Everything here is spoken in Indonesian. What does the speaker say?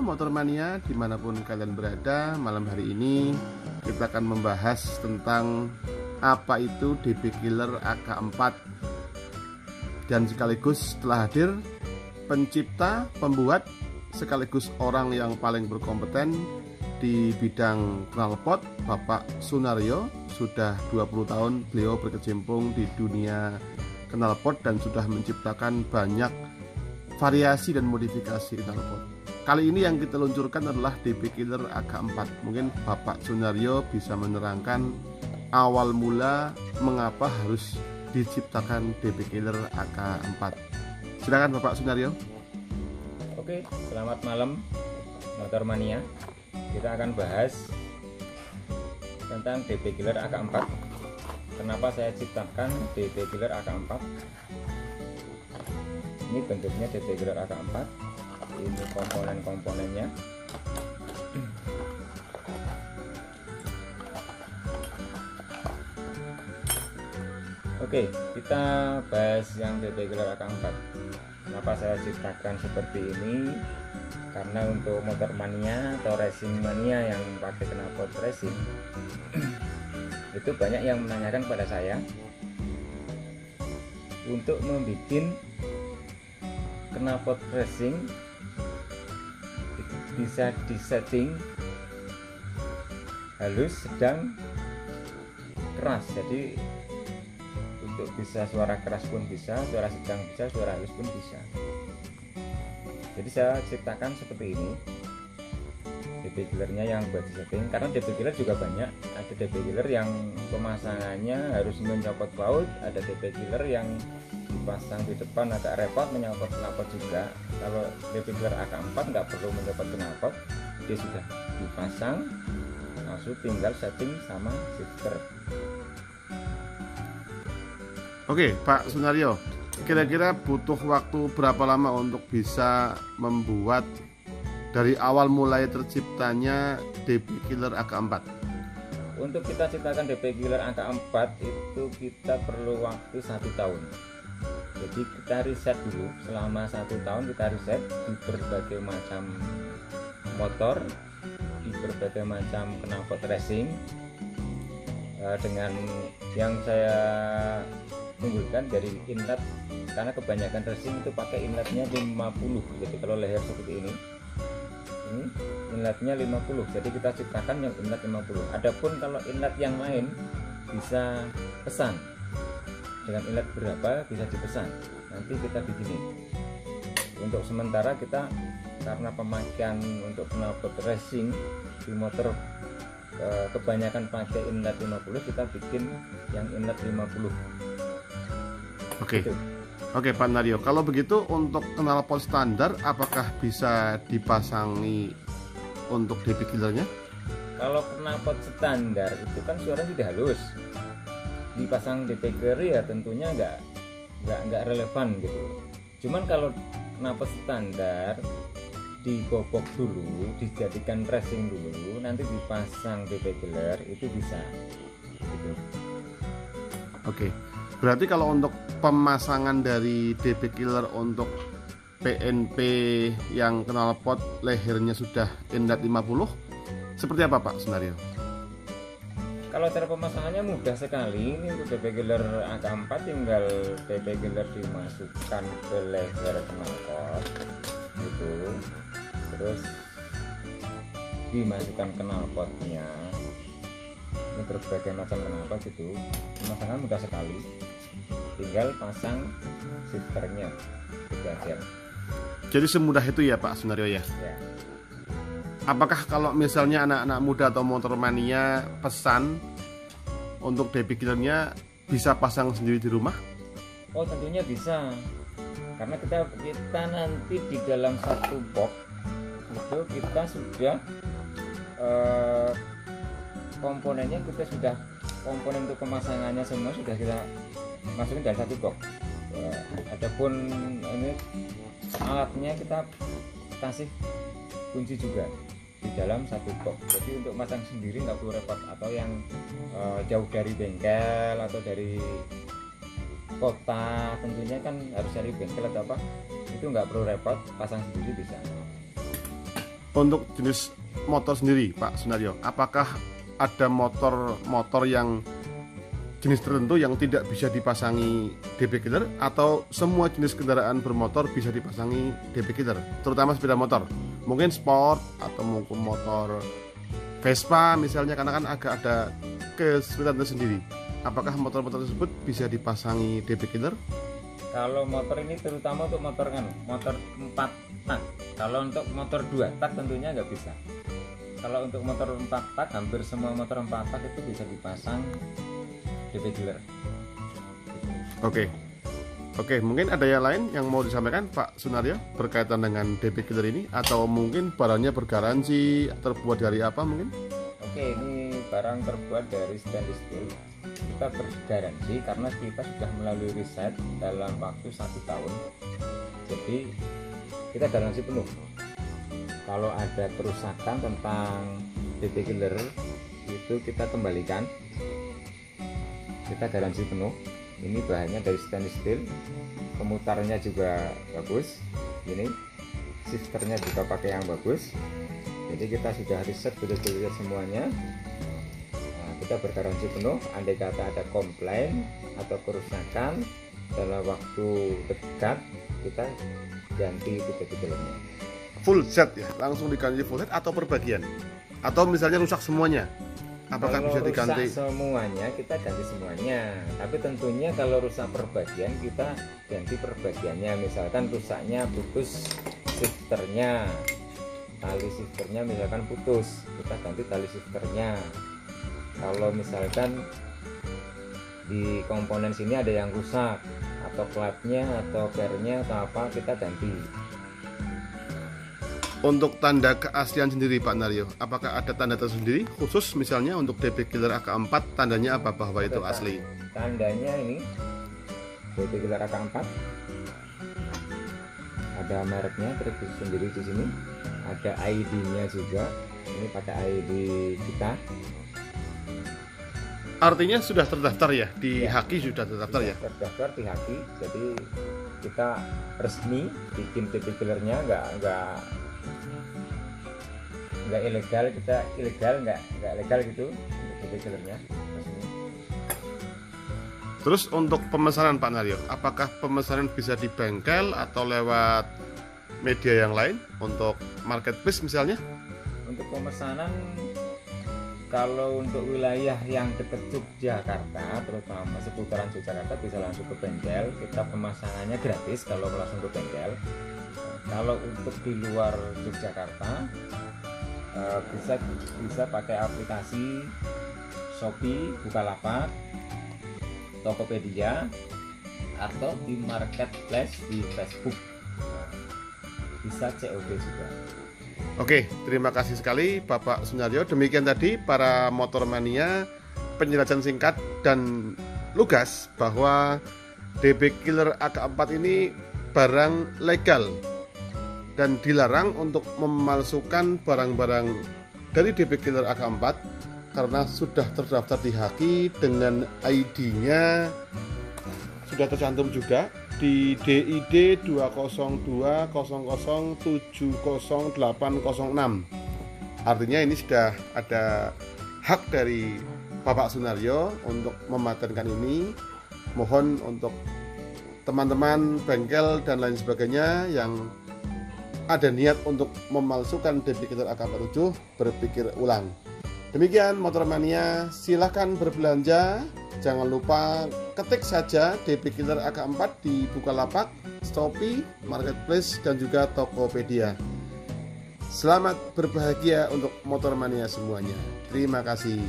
Motor Mania dimanapun kalian berada. Malam hari ini kita akan membahas tentang apa itu DB Killer AK4, dan sekaligus telah hadir pencipta, pembuat, sekaligus orang yang paling berkompeten di bidang knalpot, Bapak Sunaryo. Sudah 20 tahun beliau berkecimpung di dunia knalpot dan sudah menciptakan banyak variasi dan modifikasi knalpot. Kali ini yang kita luncurkan adalah DB Killer AK4. Mungkin Bapak Sunaryo bisa menerangkan awal mula mengapa harus diciptakan DB Killer AK4. Silakan Bapak Sunaryo. Oke, selamat malam Motor Mania. Kita akan bahas tentang DB Killer AK4. Kenapa saya ciptakan DB Killer AK4? Ini bentuknya DB Killer AK4. Ini komponen-komponennya. Oke, kita bahas yang DB Killer AK4. Kenapa saya ciptakan seperti ini? Karena untuk motor mania atau racing mania yang pakai knalpot racing itu banyak yang menanyakan pada saya untuk membuat knalpot racing bisa disetting halus, sedang, keras. Jadi untuk bisa suara keras pun bisa, suara sedang bisa, suara halus pun bisa. Jadi saya ciptakan seperti ini DB Killernya yang buat disetting, karena DB Killer juga banyak. Ada DB Killer yang pemasangannya harus menyopot baut, ada DB Killer yang dipasang di depan agak repot menyopot knalpot juga. Kalau DB Killer AK4 nggak perlu menyopot knalpot, dia sudah dipasang, langsung tinggal setting sama shifter. Oke, Pak Sunaryo, kira-kira butuh waktu berapa lama untuk bisa membuat dari awal mulai terciptanya DB Killer AK4? Untuk kita ciptakan DB Killer AK4 itu kita perlu waktu 1 tahun. Jadi kita riset dulu selama 1 tahun, kita riset di berbagai macam motor, di berbagai macam knalpot racing. Dengan yang saya unggulkan dari inlet, karena kebanyakan racing itu pakai inletnya 50. Jadi kalau leher seperti ini inletnya 50, jadi kita ciptakan yang inlet 50. Adapun kalau inlet yang lain bisa pesan, dengan inlet berapa bisa dipesan, nanti kita bikinin. Untuk sementara kita, karena pemakaian untuk knalpot racing di motor kebanyakan pakai inlet 50, kita bikin yang inlet 50. Oke. Oke Pak Naryo, kalau begitu untuk knalpot standar apakah bisa dipasangi untuk DB Killernya? Kalau knalpot standar itu kan suaranya sudah halus, dipasang DB Killer ya tentunya nggak relevan gitu. Cuman kalau knalpot standar dibobok dulu, dijadikan racing dulu, nanti dipasang DB Killer itu bisa gitu. Oke. Berarti kalau untuk pemasangan dari DB Killer untuk PNP yang knalpot lehernya sudah inlet 50, seperti apa Pak Sunaryo? Kalau cara pemasangannya mudah sekali. Ini untuk DB Killer AK4 tinggal DB Killer dimasukkan ke leher knalpot gitu, terus dimasukkan knalpotnya. Ini berbagai macam knalpot gitu. Pemasangan mudah sekali, tinggal pasang shifternya gitu aja. Jadi semudah itu ya Pak Sunaryo ya? Ya. Apakah kalau misalnya anak-anak muda atau motor mania pesan untuk DB Killernya bisa pasang sendiri di rumah? Oh tentunya bisa, karena kita nanti di dalam satu box itu kita sudah komponennya, kita sudah komponen untuk pemasangannya semua sudah kita masukin dalam satu box. Adapun ini alatnya kita kasih kunci juga di dalam satu box. Jadi untuk masang sendiri nggak perlu repot, atau yang jauh dari bengkel atau dari kota tentunya kan harus cari bengkel atau apa, itu nggak perlu repot, pasang sendiri bisa. Untuk jenis motor sendiri Pak Sunaryo, apakah ada motor yang jenis tertentu yang tidak bisa dipasangi DP killer, atau semua jenis kendaraan bermotor bisa dipasangi DP killer, terutama sepeda motor, mungkin sport atau mungkin motor Vespa misalnya, karena kan agak ada kesulitan tersendiri. Apakah motor-motor tersebut bisa dipasangi DP killer? Kalau motor ini terutama untuk motor 4 tak. Kalau untuk motor 2 tak tentunya nggak bisa. Kalau untuk motor 4 tak, hampir semua motor 4 tak itu bisa dipasang DP killer. Oke, mungkin ada yang lain yang mau disampaikan Pak Sunaryo berkaitan dengan DP killer ini, atau mungkin barangnya bergaransi, terbuat dari apa mungkin? Oke, ini barang terbuat dari stainless steel. Kita bergaransi karena kita sudah melalui riset dalam waktu 1 tahun. Jadi kita garansi penuh. Kalau ada kerusakan tentang DP killer itu kita kembalikan. Kita garansi penuh. Ini bahannya dari stainless steel, pemutarnya juga bagus, ini shifternya juga pakai yang bagus. Jadi kita sudah riset betul-betul semuanya. Nah, kita bergaransi penuh. Andai kata ada komplain atau kerusakan dalam waktu dekat, kita ganti DP-nya. Full set ya, langsung diganti full set atau per bagian, atau misalnya rusak semuanya, apakah kalau bisa diganti? Rusak semuanya kita ganti semuanya, tapi tentunya kalau rusak per bagian kita ganti per bagiannya. Misalkan rusaknya putus shifternya, tali shifternya misalkan putus, kita ganti tali shifternya. Kalau misalkan di komponen sini ada yang rusak, atau platnya atau gearnya atau apa, kita ganti. Untuk tanda keaslian sendiri Pak Naryo, apakah ada tanda tersendiri khusus misalnya untuk DP killer AK4, tandanya apa bahwa itu asli? Tandanya ini DP killer AK4, ada mereknya tertulis sendiri di sini, ada ID-nya juga. Ini pakai ID kita. Artinya sudah terdaftar ya di Haki, sudah terdaftar ya? Terdaftar di Haki, jadi kita resmi bikin DP killernya, nggak ilegal, kita ilegal nggak legal gitu DP killernya resmi. Terus untuk pemesanan Pak Naryo, apakah pemesanan bisa di bengkel atau lewat media yang lain untuk marketplace misalnya? Untuk pemesanan, kalau untuk wilayah yang dekat Yogyakarta, terutama seputaran Yogyakarta, bisa langsung ke bengkel. Kita pemasangannya gratis kalau langsung ke bengkel. Kalau untuk di luar Yogyakarta, bisa pakai aplikasi Shopee, Bukalapak, Tokopedia, atau di marketplace di Facebook. Bisa COD juga. Oke, terima kasih sekali Bapak Sunaryo. Demikian tadi para motor mania, penjelasan singkat dan lugas bahwa DP killer AK4 ini barang legal dan dilarang untuk memalsukan barang-barang dari DP killer AK4 karena sudah terdaftar di Haki dengan ID-nya sudah tercantum juga di DID 20200700806. Artinya ini sudah ada hak dari Bapak Sunaryo untuk mematenkan ini. Mohon untuk teman-teman bengkel dan lain sebagainya yang ada niat untuk memalsukan DP killer AK47 berpikir ulang. Demikian Motor Mania, silahkan berbelanja. Jangan lupa ketik saja DP killer AK4 di Bukalapak, Shopee, Marketplace, dan juga Tokopedia. Selamat berbahagia untuk Motor Mania semuanya. Terima kasih.